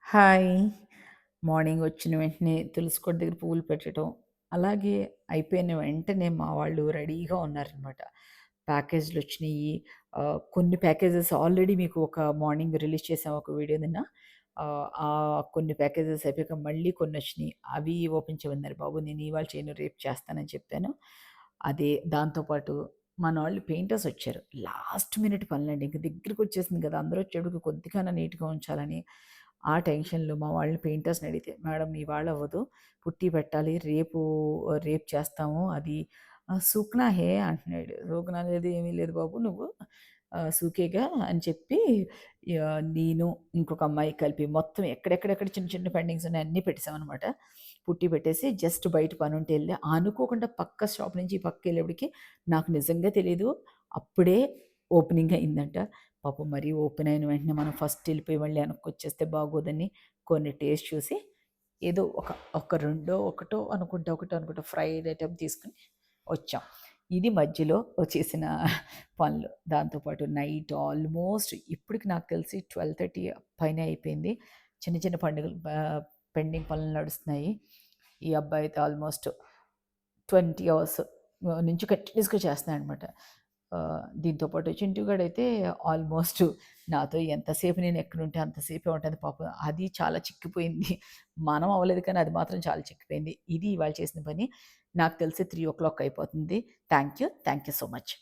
Hi. Morning వచ్చిన వెంటనే తులసి కోట దగ్గర పువ్వులు పెట్టడం. అలాగే అయిపోయిన వెంటనే మా వాళ్ళు రెడీగా ఉన్నారనమాట. ప్యాకేజ్‌లొచ్చినియి. కొన్ని ప్యాకేజెస్ ఆల్రెడీ మీకు ఒక మార్నింగ్ రిలీజ్ చేసాం ఒక వీడియో నిన్న. కొన్ని ప్యాకేజెస్ అయిపోయాక మళ్ళీ కొన్నొచ్చినియి. అవి ఓపెన్ చేయమన్నారు. బాబు నేను ఇవాళ చేయను రేపు చేస్తానని చెప్పాను. అదే దాంతో పాటు మనోళ్ళు పెయింటర్స్ వచ్చారు. లాస్ట్ మినిట్ పనులండి. ఇంక దగ్గరికొచ్చేసింది కదా! అందరూ వచ్చేటప్పటికి కొద్దిగన్నా నీట్‌గా ఉంచాలని. ఆ టెన్షన్‌లో మా వాళ్ళని పెయింటర్స్‌ని అడిగితే, "మేడం ఇవాళ అవ్వదు. పుట్టీ పెట్టాలి. రేపు చేస్తాము. అది సూక్నా హే" అంటున్నాడు. "సూకనా లేదు ఏమీ లేదు బాబు నువ్వు సూకేగా" అని చెప్పి నేను ఇంకొక అమ్మాయి కలిపి మొత్తం ఎక్కడెక్కడెక్కడ చిన్న చిన్న పెండింగ్స్ ఉన్నాయో అన్నీ పెట్టేసామనమాట. పుట్టి పెట్టేసి జస్ట్ బయట పనుంటే ఎళ్ళా. అనుకోకుండా పక్క షాప్ నుంచి ఈ పక్కకెళ్ళేప్పటికి నాకు నిజంగా తెలీదు. అప్పుడే ఓపెనింగ్ అయిందంట. పాపం మరీ ఓపెన్ అయిన వెంటనే మనం ఫస్ట్ ఎళ్ళిపోయి మళ్ళీ వెనక్కొచ్చేస్తే బాగోదని కొన్ని టేస్ట్ చూసి ఏదో ఒక రెండో, ఒకటో అనుకుంటా ఫ్రైడ్ ఐటెమ్ తీసుకొని వచ్చాం. ఇది మధ్యలో చేసిన పనులు. దాంతో పాటు నైట్ ఆల్మోస్ట్ ఇప్పటికి నాకు తెలిసి 12:30 పైనే అయిపోయింది. చిన్న చిన్న పండుగలు పెండింగ్ పనులు నడుస్తున్నాయి. ఈ అబ్బాయి అయితే ఆల్మోస్ట్ 20 అవర్స్ నుంచి కంటిన్యూయస్‌గా చేస్తున్నాడనమాట. దీంతో పాటు చింటూ గాడైతే ఆల్మోస్ట్ నాతో ఎంతసేపు నేను ఎక్కడుంటే అంతసేపే ఉంటది పాపం. అది చాలా చిక్కిపోయింది. మనం అవ్వలేదు కానీ అది మాత్రం చాలా చిక్కిపోయింది. ఇది ఇవాళ చేసిన పని. నాకు తెలిసి 3:00 అయిపోతుంది. Thank you. Thank you so much.